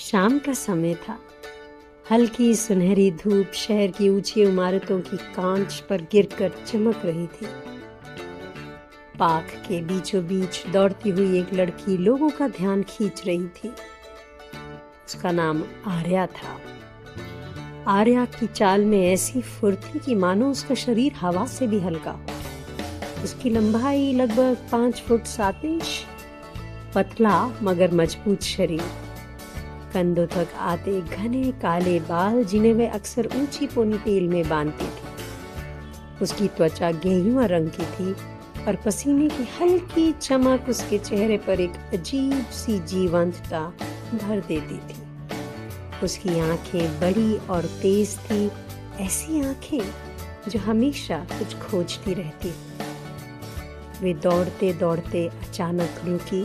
शाम का समय था। हल्की सुनहरी धूप शहर की ऊंची इमारतों की कांच पर गिरकर चमक रही थी। पार्क के बीचों बीच दौड़ती हुई एक लड़की लोगों का ध्यान खींच रही थी। उसका नाम आर्या था। आर्या की चाल में ऐसी फुर्ती कि मानो उसका शरीर हवा से भी हल्का। उसकी लंबाई लगभग 5 फुट 7 इंच, पतला मगर मजबूत शरीर, कंधों तक आते घने काले बाल जिन्हें वह अक्सर ऊंची पोनीटेल में बांधती थी। उसकी त्वचा गेहुआ रंग की थी और पसीने की हल्की चमक उसके चेहरे पर एक अजीब सी जीवंतता भर देती थी। उसकी आंखें बड़ी और तेज थी, ऐसी आंखें जो हमेशा कुछ खोजती रहती। वे दौड़ते दौड़ते अचानक रुकी।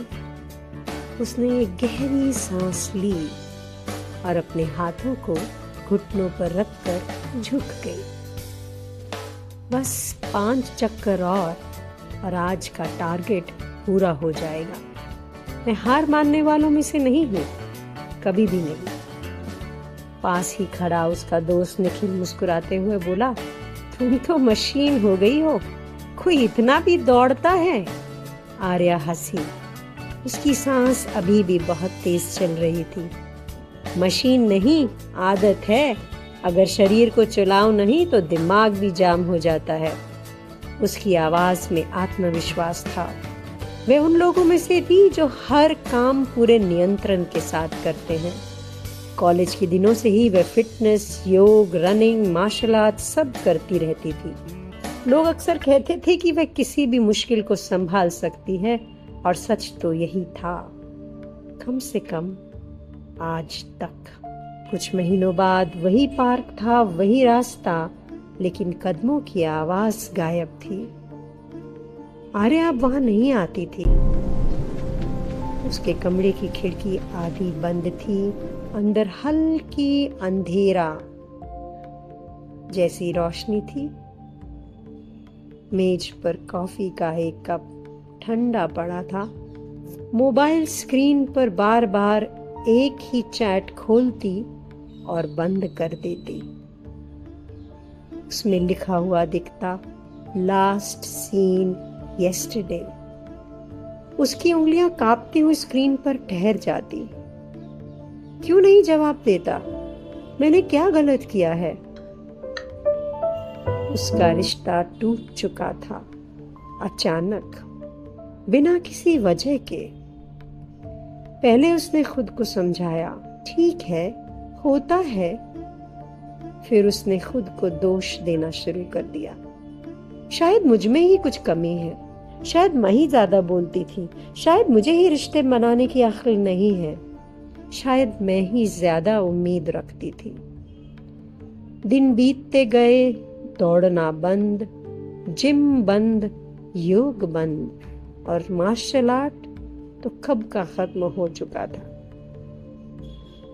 उसने एक गहरी सांस ली और अपने हाथों को घुटनों पर रखकर झुक गई। बस 5 चक्कर और आज का टारगेट पूरा हो जाएगा। मैं हार मानने वालों में से नहीं हूं, कभी भी नहीं। पास ही खड़ा उसका दोस्त निखिल मुस्कुराते हुए बोला, तुम तो मशीन हो गई हो, कोई इतना भी दौड़ता है। आर्या हंसी। उसकी सांस अभी भी बहुत तेज चल रही थी। मशीन नहीं, आदत है। अगर शरीर को चलाओ नहीं तो दिमाग भी जाम हो जाता है। उसकी आवाज में आत्मविश्वास था। वह उन लोगों में से थी जो हर काम पूरे नियंत्रण के साथ करते हैं। कॉलेज के दिनों से ही वह फिटनेस, योग, रनिंग, मार्शल आर्ट सब करती रहती थी। लोग अक्सर कहते थे कि वह किसी भी मुश्किल को संभाल सकती है, और सच तो यही था, कम से कम आज तक। कुछ महीनों बाद वही पार्क था, वही रास्ता, लेकिन कदमों की आवाज गायब थी। आर्या अब वहां नहीं आती थी। उसके कमरे की खिड़की आधी बंद थी, अंदर हल्की अंधेरा जैसी रोशनी थी। मेज पर कॉफी का एक कप ठंडा पड़ा था। मोबाइल स्क्रीन पर बार बार एक ही चैट खोलती और बंद कर देती। उसमें लिखा हुआ दिखता, लास्ट सीन येस्टरडे। उसकी उंगलियां कांपती हुई स्क्रीन पर ठहर जाती। क्यों नहीं जवाब देता? मैंने क्या गलत किया है? उसका रिश्ता टूट चुका था, अचानक, बिना किसी वजह के। पहले उसने खुद को समझाया, ठीक है, होता है। फिर उसने खुद को दोष देना शुरू कर दिया। शायद मुझ में ही कुछ कमी है, शायद मैं ही ज्यादा बोलती थी, शायद मुझे ही रिश्ते मनाने की अक्ल नहीं है, शायद मैं ही ज्यादा उम्मीद रखती थी। दिन बीतते गए, दौड़ना बंद, जिम बंद, योग बंद, और मार्शल आर्ट तो कब का खत्म हो चुका था।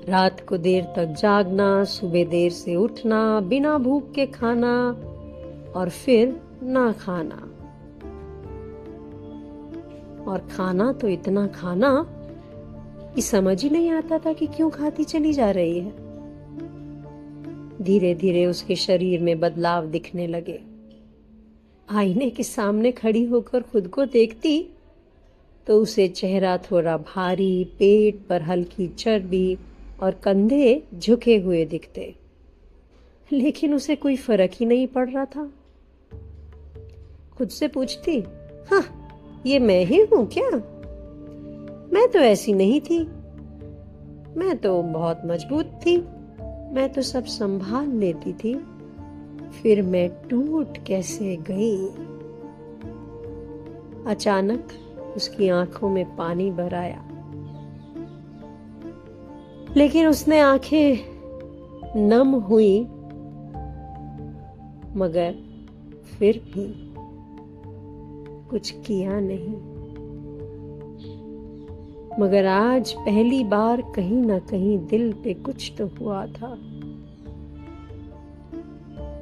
रात को देर तक जागना, सुबह देर से उठना, बिना भूख के खाना और फिर ना खाना। और खाना तो इतना खाना कि समझ ही नहीं आता था कि क्यों खाती चली जा रही है। धीरे धीरे उसके शरीर में बदलाव दिखने लगे। आईने के सामने खड़ी होकर खुद को देखती तो उसे चेहरा थोड़ा भारी, पेट पर हल्की चर्बी और कंधे झुके हुए दिखते, लेकिन उसे कोई फर्क ही नहीं पड़ रहा था। खुद से पूछती, हाँ, ये मैं ही हूं क्या? मैं तो ऐसी नहीं थी, मैं तो बहुत मजबूत थी, मैं तो सब संभाल लेती थी, फिर मैं टूट कैसे गई? अचानक उसकी आंखों में पानी भर आया, लेकिन उसने आंखें नम हुई, मगर फिर भी कुछ किया नहीं। मगर आज पहली बार कहीं ना कहीं दिल पे कुछ तो हुआ था।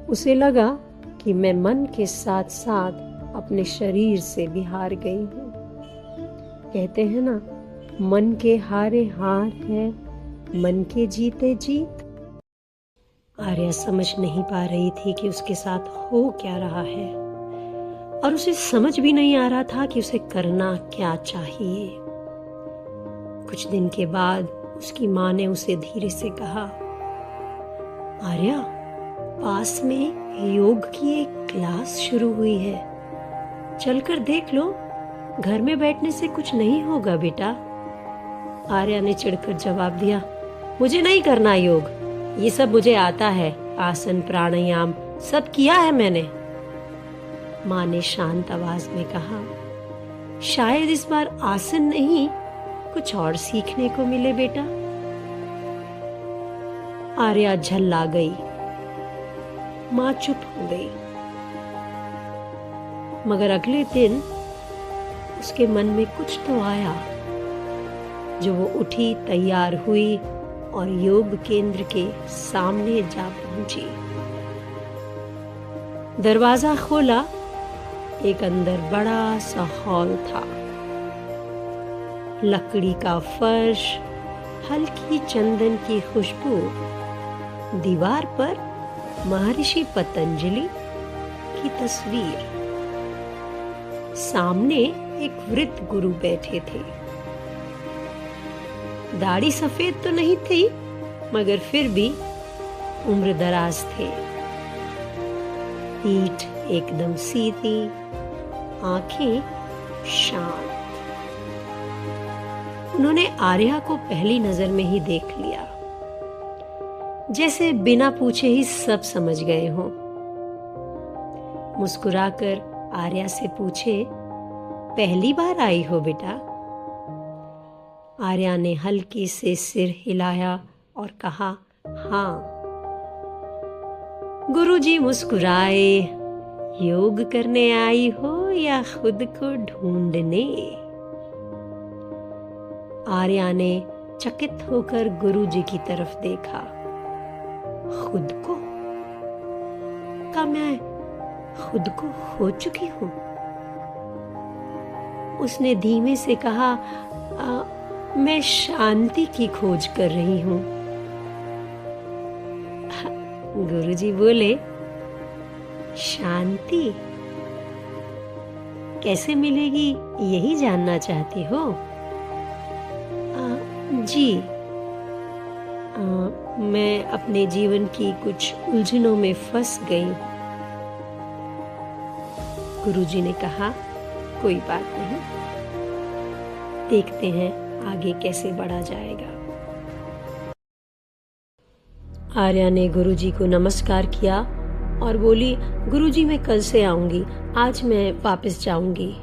उसे लगा कि मैं मन के साथ साथ अपने शरीर से भी हार गई हूं। कहते हैं ना, मन के हारे हार है, मन के जीते जीत। आर्या समझ नहीं पा रही थी कि उसके साथ हो क्या रहा है, और उसे समझ भी नहीं आ रहा था कि उसे करना क्या चाहिए। कुछ दिन के बाद उसकी माँ ने उसे धीरे से कहा, आर्या, पास में योग की एक क्लास शुरू हुई है, चलकर देख लो, घर में बैठने से कुछ नहीं होगा बेटा। आर्या ने चिढ़कर जवाब दिया, मुझे नहीं करना योग, ये सब मुझे आता है, आसन प्राणायाम सब किया है मैंने। माँ ने शांत आवाज में कहा, शायद इस बार आसन नहीं, कुछ और सीखने को मिले बेटा। आर्या झल्ला गई। माँ चुप हो गई। मगर अगले दिन उसके मन में कुछ तो आया, जो वो उठी, तैयार हुई और योग केंद्र के सामने जा पहुंची। दरवाजा खोला, एक अंदर बड़ा सा हॉल था। लकड़ी का फर्श, हल्की चंदन की खुशबू, दीवार पर महर्षि पतंजलि की तस्वीर। सामने एक वृद्ध गुरु बैठे थे। दाढ़ी सफेद तो नहीं थी, मगर फिर भी उम्र दराज थे। पीठ एकदम सीधी, आंखें शांत। उन्होंने आर्या को पहली नजर में ही देख लिया, जैसे बिना पूछे ही सब समझ गए हों। मुस्कुराकर आर्या से पूछे, पहली बार आई हो बेटा? आर्या ने हल्के से सिर हिलाया और कहा, हाँ। गुरुजी मुस्कुराए, योग करने आई हो या खुद को ढूंढने? आर्या ने चकित होकर गुरुजी की तरफ देखा। खुद को? क्या मैं खुद को खो चुकी हूं? उसने धीमे से कहा, मैं शांति की खोज कर रही हूं। गुरुजी बोले, शांति कैसे मिलेगी, यही जानना चाहती हो? जी, मैं अपने जीवन की कुछ उलझनों में फंस गई। गुरुजी ने कहा, कोई बात नहीं, देखते हैं आगे कैसे बढ़ा जाएगा। आर्या ने गुरुजी को नमस्कार किया और बोली, गुरुजी मैं कल से आऊंगी, आज मैं वापस जाऊंगी।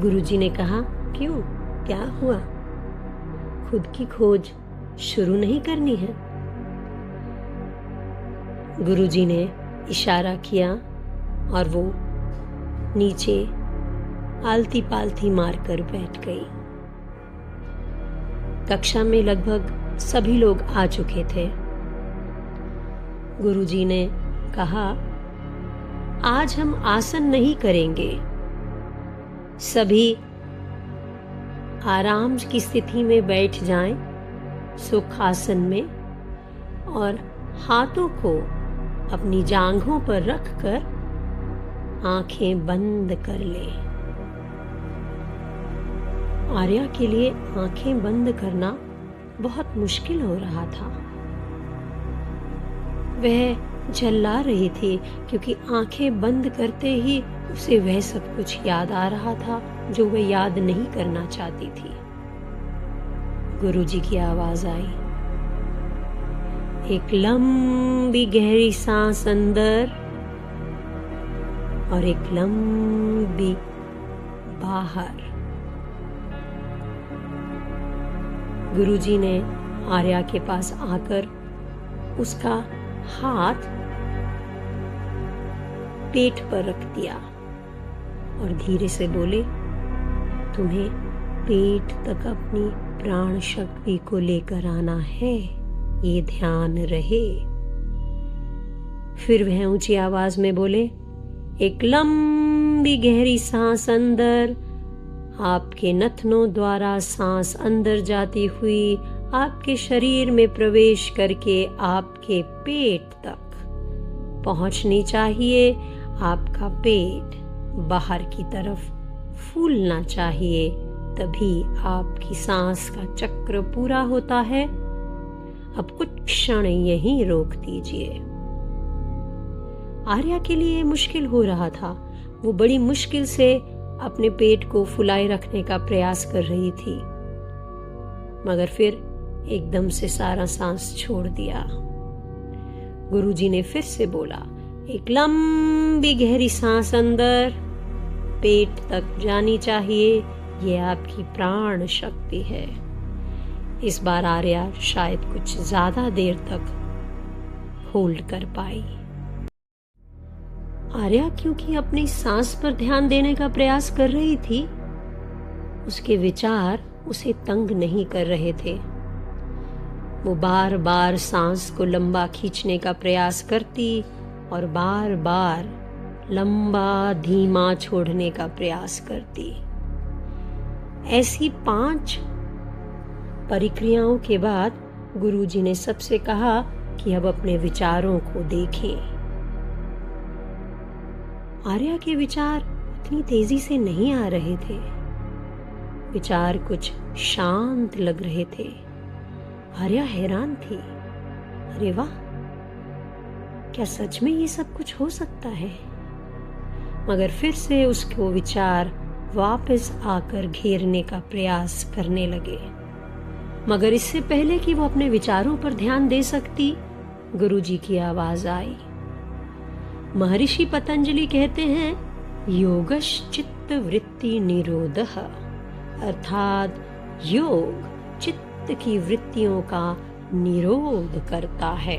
गुरुजी ने कहा, क्यों, क्या हुआ? खुद की खोज शुरू नहीं करनी है? गुरुजी ने इशारा किया और वो नीचे आलती पालती मारकर बैठ गई। कक्षा में लगभग सभी लोग आ चुके थे। गुरुजी ने कहा, आज हम आसन नहीं करेंगे, सभी आराम की स्थिति में बैठ जाएं, सुखासन में, और हाथों को अपनी जांघों पर रखकर आंखें बंद कर लें। आर्या के लिए आंखें बंद करना बहुत मुश्किल हो रहा था। वह झल्ला रही थी क्योंकि आंखें बंद करते ही उसे वह सब कुछ याद आ रहा था जो वह याद नहीं करना चाहती थी। गुरुजी की आवाज आई, एक लंबी गहरी सांस अंदर और एक लंबी बाहर। गुरुजी ने आर्या के पास आकर उसका हाथ पेट पर रख दिया और धीरे से बोले, तुम्हें पेट तक अपनी प्राण शक्ति को लेकर आना है, ये ध्यान रहे। फिर वह ऊंची आवाज में बोले, एक लंबी गहरी सांस अंदर, आपके नथनों द्वारा सांस अंदर जाती हुई आपके शरीर में प्रवेश करके आपके पेट तक पहुंचनी चाहिए। आपका पेट बाहर की तरफ फूलना चाहिए, तभी आपकी सांस का चक्र पूरा होता है। अब कुछ क्षण यहीं रोक दीजिए। आर्या के लिए मुश्किल हो रहा था। वो बड़ी मुश्किल से अपने पेट को फुलाए रखने का प्रयास कर रही थी, मगर फिर एकदम से सारा सांस छोड़ दिया। गुरुजी ने फिर से बोला, एक लंबी गहरी सांस अंदर, पेट तक जानी चाहिए। ये आपकी प्राण शक्ति है। इस बार आर्या शायद कुछ ज्यादा देर तक होल्ड कर पाई। आर्या क्योंकि अपनी सांस पर ध्यान देने का प्रयास कर रही थी, उसके विचार उसे तंग नहीं कर रहे थे। वो बार बार सांस को लंबा खींचने का प्रयास करती और बार बार लंबा धीमा छोड़ने का प्रयास करती। ऐसी 5 प्रक्रियाओं के बाद गुरुजी ने सबसे कहा कि अब अपने विचारों को देखें। आर्या के विचार उतनी तेजी से नहीं आ रहे थे। विचार कुछ शांत लग रहे थे। आर्या हैरान थी। अरे वाह, क्या सच में ये सब कुछ हो सकता है? मगर फिर से उसको विचार वापस आकर घेरने का प्रयास करने लगे। मगर इससे पहले कि वो अपने विचारों पर ध्यान दे सकती, गुरुजी की आवाज आई। महर्षि पतंजलि कहते हैं, योगश्चित्त वृत्ति निरोधः, अर्थात योग चित्त की वृत्तियों का निरोध करता है।